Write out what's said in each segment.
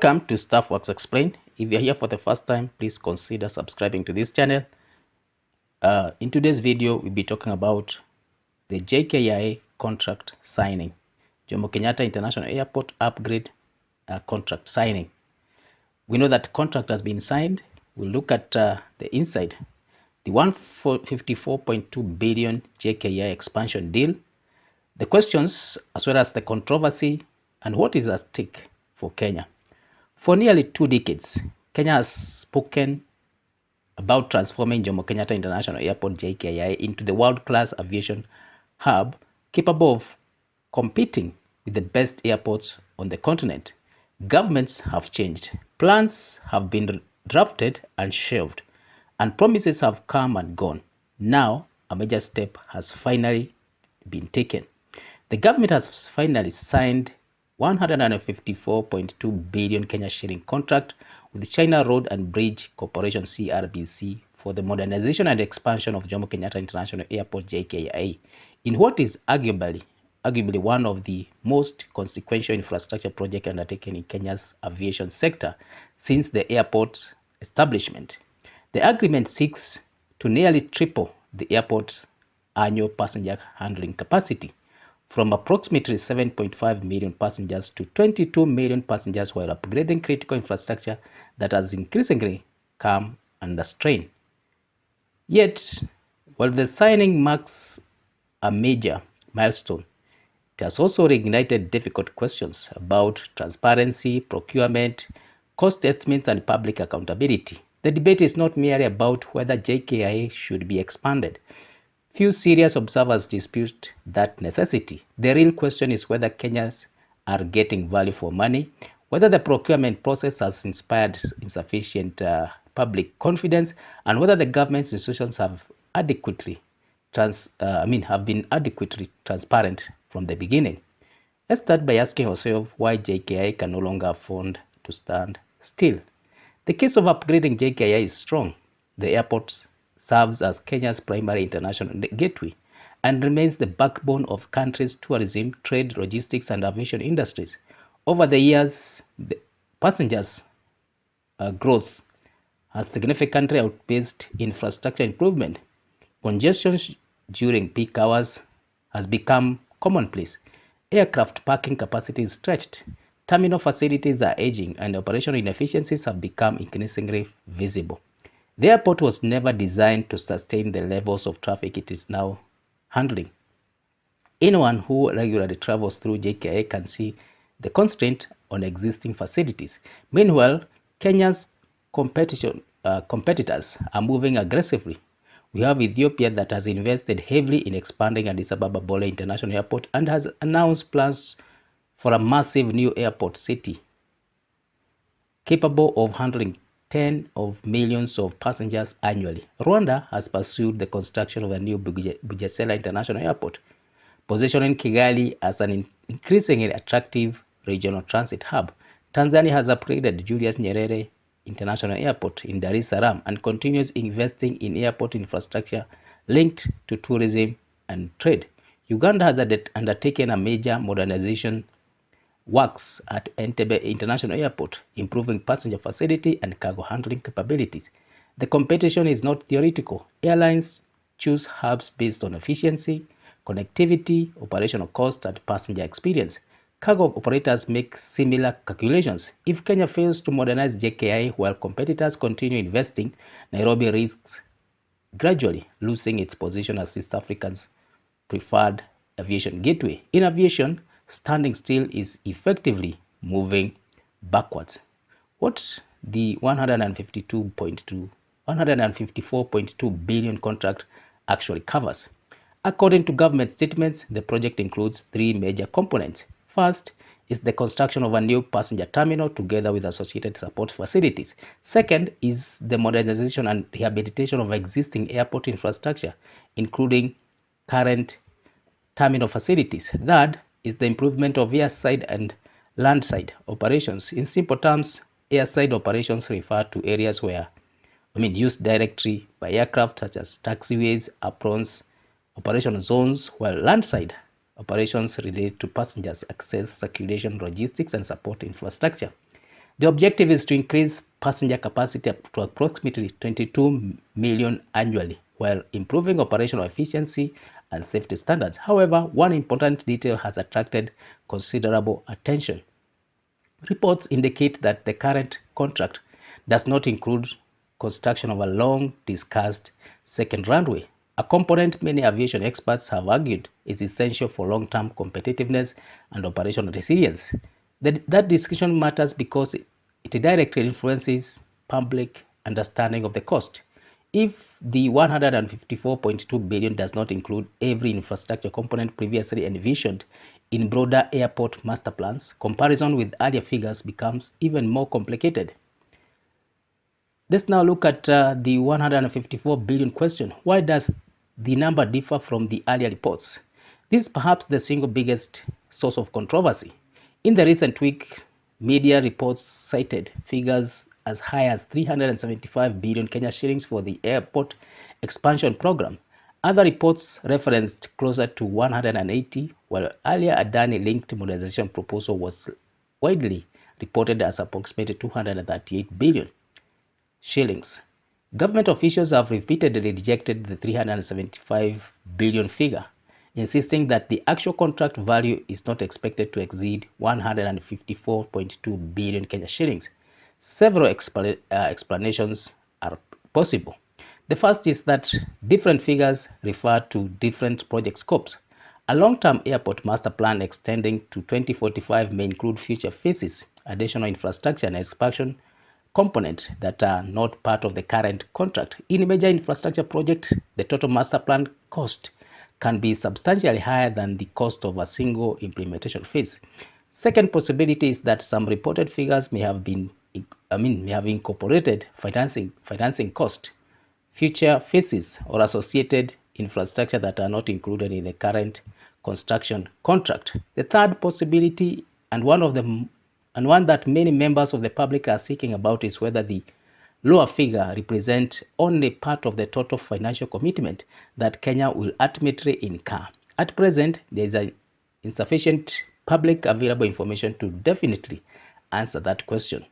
Welcome to Staff Works Explained. If you're here for the first time, please consider subscribing to this channel. In today's video, we'll be talking about the Jkia contract signing, Jomo Kenyatta International Airport upgrade contract signing. We know that contract has been signed. We'll look at the inside. The 154.2 billion Jkia expansion deal, the questions as well as the controversy and what is at stake for Kenya. For nearly 2 decades, Kenya has spoken about transforming Jomo Kenyatta International Airport Jkia into the world-class aviation hub capable of competing with the best airports on the continent. Governments have changed, plans have been drafted and shelved, and promises have come and gone. Now, a major step has finally been taken. The government has finally signed 154.2 billion Kenya shilling contract with China Road and Bridge Corporation CRBC for the modernization and expansion of Jomo Kenyatta International Airport Jkia in what is arguably one of the most consequential infrastructure projects undertaken in Kenya's aviation sector since the airport's establishment. The agreement seeks to nearly triple the airport's annual passenger handling capacity from approximately 7.5 million passengers to 22 million passengers, while upgrading critical infrastructure that has increasingly come under strain. Yet, while the signing marks a major milestone, it has also reignited difficult questions about transparency, procurement, cost estimates, and public accountability. The debate is not merely about whether Jkia should be expanded. Few serious observers dispute that necessity. The real question is whether Kenyans are getting value for money, whether the procurement process has inspired insufficient public confidence, and whether the government's institutions have been adequately transparent from the beginning. Let's start by asking ourselves why Jkia can no longer afford to stand still. The case of upgrading Jkia is strong. The airport serves as Kenya's primary international gateway and remains the backbone of country's tourism, trade, logistics, and aviation industries. Over the years, the passengers' growth has significantly outpaced infrastructure improvement. Congestion during peak hours has become commonplace. Aircraft parking capacity is stretched. Terminal facilities are aging, and operational inefficiencies have become increasingly visible. The airport was never designed to sustain the levels of traffic it is now handling. Anyone who regularly travels through Jkia can see the constraint on existing facilities. Meanwhile, Kenya's competitors are moving aggressively. We have Ethiopia that has invested heavily in expanding Addis Ababa Bole International Airport and has announced plans for a massive new airport city capable of handling tens of millions of passengers annually. Rwanda has pursued the construction of a new Bugesera International Airport, positioning Kigali as an increasingly attractive regional transit hub. Tanzania has upgraded Julius Nyerere International Airport in Dar es Salaam and continues investing in airport infrastructure linked to tourism and trade. Uganda has undertaken a major modernization works at Entebbe International Airport, improving passenger facility and cargo handling capabilities. The competition is not theoretical. Airlines choose hubs based on efficiency, connectivity, operational cost, and passenger experience. Cargo operators make similar calculations. If Kenya fails to modernize Jkia while competitors continue investing, Nairobi risks gradually losing its position as East Africa's preferred aviation gateway. In aviation, standing still is effectively moving backwards. What the 154.2 billion contract actually covers. According to government statements, the project includes 3 major components. First is the construction of a new passenger terminal together with associated support facilities. Second is the modernization and rehabilitation of existing airport infrastructure, including current terminal facilities. Third is the improvement of airside and landside operations. In simple terms, airside operations refer to areas used directly by aircraft such as taxiways, aprons, operational zones, while landside operations relate to passengers access, circulation, logistics, and support infrastructure. The objective is to increase passenger capacity up to approximately 22 million annually, while improving operational efficiency and safety standards. However, one important detail has attracted considerable attention. Reports indicate that the current contract does not include construction of a long-discussed second runway, a component many aviation experts have argued is essential for long-term competitiveness and operational resilience. That discussion matters because it directly influences public understanding of the cost. If the 154.2 billion does not include every infrastructure component previously envisioned in broader airport master plans, comparison with earlier figures becomes even more complicated. Let's now look at the 154 billion question. Why does the number differ from the earlier reports? This is perhaps the single biggest source of controversy. In the recent week, media reports cited figures as high as 375 billion Kenya shillings for the airport expansion program. Other reports referenced closer to 180, while earlier Adani-linked modernization proposal was widely reported as approximately 238 billion shillings. Government officials have repeatedly rejected the 375 billion figure, insisting that the actual contract value is not expected to exceed 154.2 billion Kenya shillings. Several explanations are possible. The first is that different figures refer to different project scopes. A long-term airport master plan extending to 2045 may include future phases, additional infrastructure and expansion components that are not part of the current contract. In a major infrastructure project, the total master plan cost can be substantially higher than the cost of a single implementation phase. Second possibility is that some reported figures may have incorporated financing cost, future phases, or associated infrastructure that are not included in the current construction contract. The third possibility, and one that many members of the public are seeking about, is whether the lower figure represents only part of the total financial commitment that Kenya will ultimately incur. At present, there is insufficient public available information to definitely answer that question.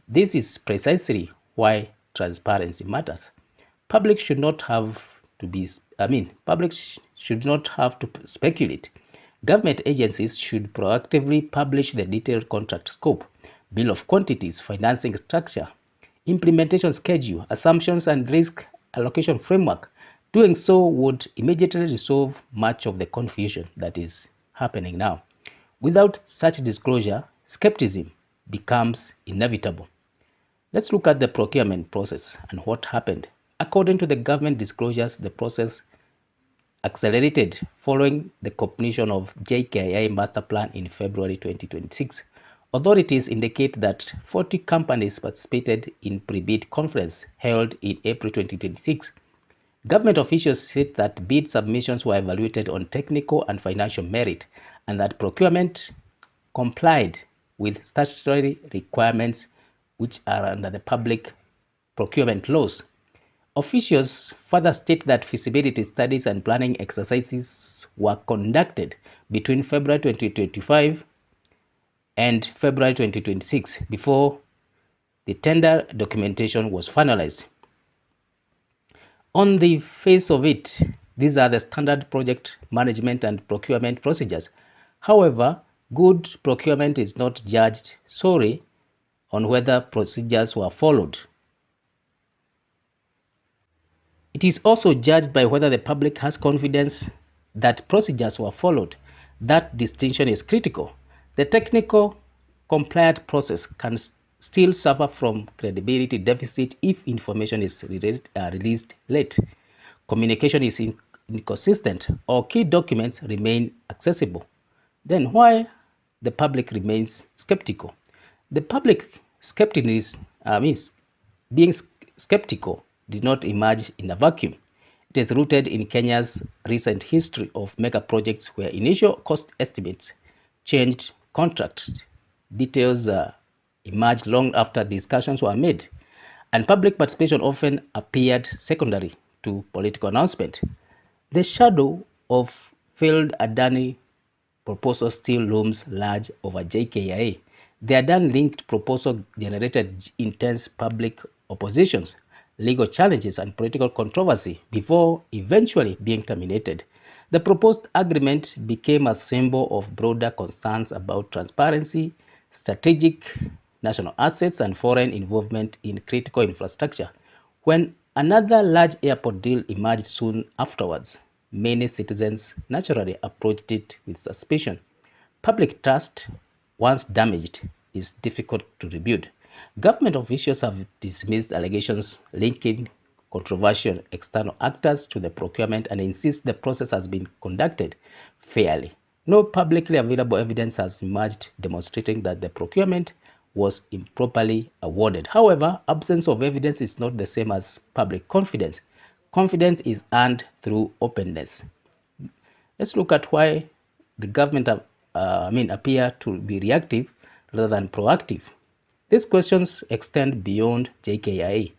This is precisely why transparency matters. Public should not have to speculate. Government agencies should proactively publish the detailed contract scope, bill of quantities, financing structure, implementation schedule, assumptions, and risk allocation framework. Doing so would immediately resolve much of the confusion that is happening now. Without such disclosure, skepticism becomes inevitable. Let's look at the procurement process and what happened. According to the government disclosures, the process accelerated following the completion of Jkia master plan in February 2026. Authorities indicate that 40 companies participated in pre-bid conference held in April 2026. Government officials said that bid submissions were evaluated on technical and financial merit, and that procurement complied with statutory requirements which are under the public procurement laws. Officials further state that feasibility studies and planning exercises were conducted between February 2025 and February 2026 before the tender documentation was finalized. On the face of it, these are the standard project management and procurement procedures. However, good procurement is not judged solely on whether procedures were followed. It is also judged by whether the public has confidence that procedures were followed. That distinction is critical. The technical compliant process can still suffer from credibility deficit if information is released late, communication is inconsistent, or key documents remain accessible. Then why the public remains skeptical? The public being skeptical did not emerge in a vacuum. It is rooted in Kenya's recent history of mega projects where initial cost estimates changed, contract details emerged long after discussions were made, and public participation often appeared secondary to political announcement. The shadow of failed Adani proposal still looms large over JKIA. The Adan-linked proposal generated intense public oppositions, legal challenges, and political controversy before eventually being terminated. The proposed agreement became a symbol of broader concerns about transparency, strategic national assets, and foreign involvement in critical infrastructure. When another large airport deal emerged soon afterwards, many citizens naturally approached it with suspicion. Public trust, once damaged, is difficult to rebuild. Government officials have dismissed allegations linking controversial external actors to the procurement and insist the process has been conducted fairly. No publicly available evidence has emerged demonstrating that the procurement was improperly awarded. However, absence of evidence is not the same as public confidence. Confidence is earned through openness. Let's look at why the government appear to be reactive rather than proactive. These questions extend beyond JKIA.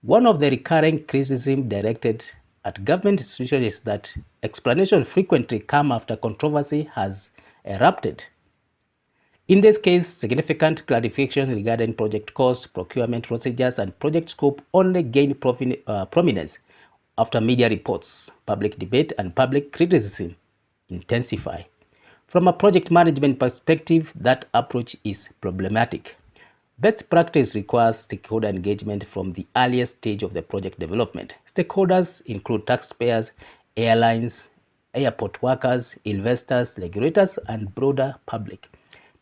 One of the recurring criticisms directed at government institutions is that explanations frequently come after controversy has erupted. In this case, significant clarifications regarding project costs, procurement procedures, and project scope only gain prominence after media reports, public debate, and public criticism intensify. From a project management perspective, that approach is problematic. Best practice requires stakeholder engagement from the earliest stage of the project development. Stakeholders include taxpayers, airlines, airport workers, investors, regulators, and broader public.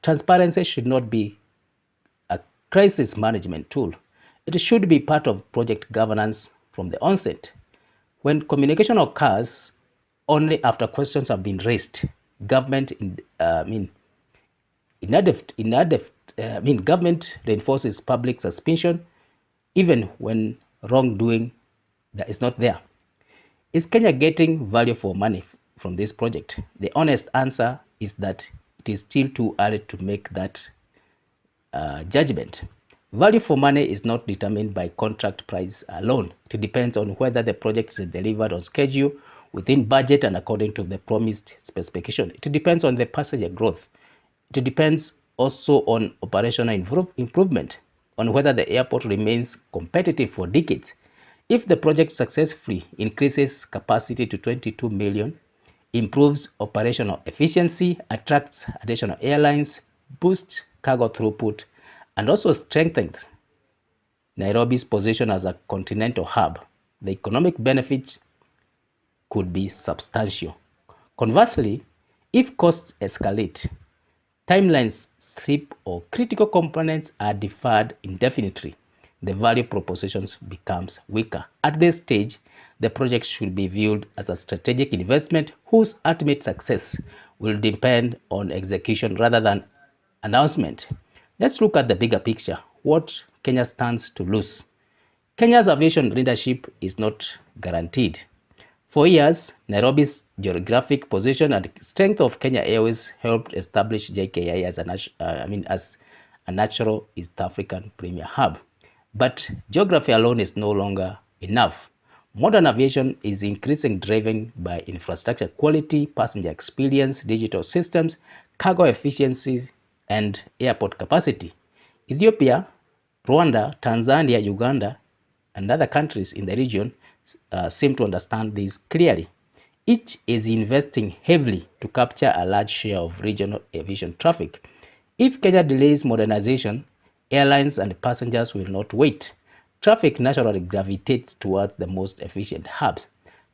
Transparency should not be a crisis management tool. It should be part of project governance from the onset. When communication occurs only after questions have been raised, government government reinforces public suspicion even when wrongdoing that is not there. Is Kenya getting value for money from this project? The honest answer is that it is still too early to make that judgment. Value for money is not determined by contract price alone. It depends on whether the project is delivered on schedule, within budget, and according to the promised specification. It depends on the passenger growth. It depends also on operational improvement, on whether the airport remains competitive for decades. If the project successfully increases capacity to 22 million, improves operational efficiency, attracts additional airlines, boosts cargo throughput, and also strengthens Nairobi's position as a continental hub, the economic benefits could be substantial. Conversely, if costs escalate, timelines slip, or critical components are deferred indefinitely, the value proposition becomes weaker. At this stage, the project should be viewed as a strategic investment whose ultimate success will depend on execution rather than announcement. Let's look at the bigger picture. What Kenya stands to lose. Kenya's aviation leadership is not guaranteed. For years, Nairobi's geographic position and strength of Kenya Airways helped establish JKI as a natural East African premier hub. But geography alone is no longer enough. Modern aviation is increasingly driven by infrastructure quality, passenger experience, digital systems, cargo efficiency, and airport capacity. Ethiopia, Rwanda, Tanzania, Uganda, and other countries in the region seem to understand this clearly. Each is investing heavily to capture a large share of regional aviation traffic. If Kenya delays modernization, airlines and passengers will not wait. Traffic naturally gravitates towards the most efficient hubs.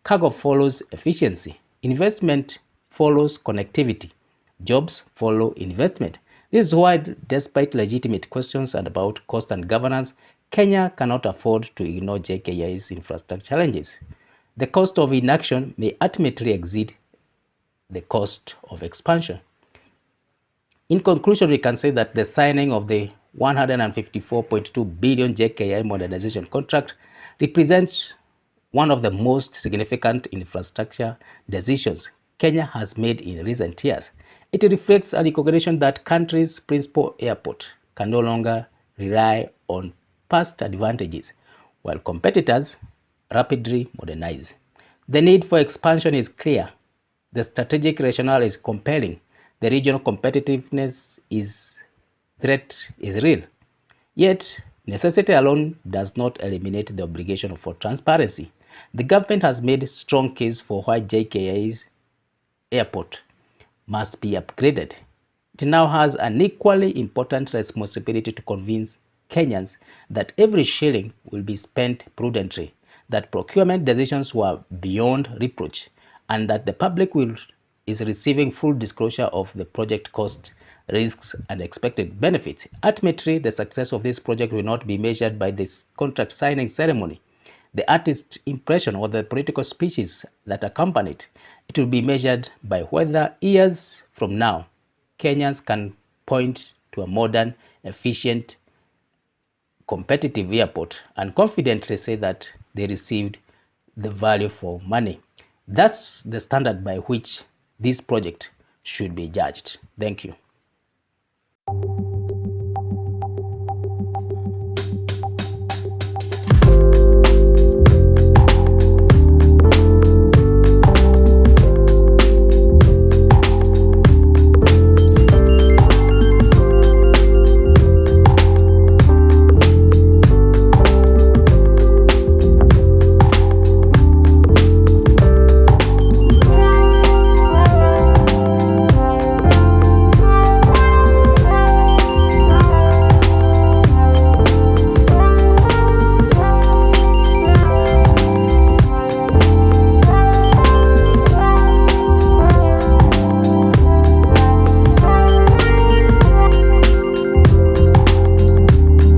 Cargo follows efficiency. Investment follows connectivity. Jobs follow investment. This is why, despite legitimate questions about cost and governance, Kenya cannot afford to ignore JKIA's infrastructure challenges. The cost of inaction may ultimately exceed the cost of expansion. In conclusion, we can say that the signing of the 154.2 billion JKI modernization contract represents one of the most significant infrastructure decisions Kenya has made in recent years. It reflects a recognition that country's principal airport can no longer rely on past advantages, while competitors rapidly modernize. The need for expansion is clear. The strategic rationale is compelling. The regional competitiveness is threat is real. Yet, necessity alone does not eliminate the obligation for transparency. The government has made a strong case for why JKIA's airport must be upgraded. It now has an equally important responsibility to convince Kenyans that every shilling will be spent prudently, that procurement decisions were beyond reproach, and that the public is receiving full disclosure of the project costs, risks, and expected benefits. Ultimately, the success of this project will not be measured by this contract signing ceremony, the artist's impression, or the political speeches that accompany it. It will be measured by whether years from now, Kenyans can point to a modern, efficient, competitive airport and confidently say that they received the value for money. That's the standard by which this project should be judged. Thank you.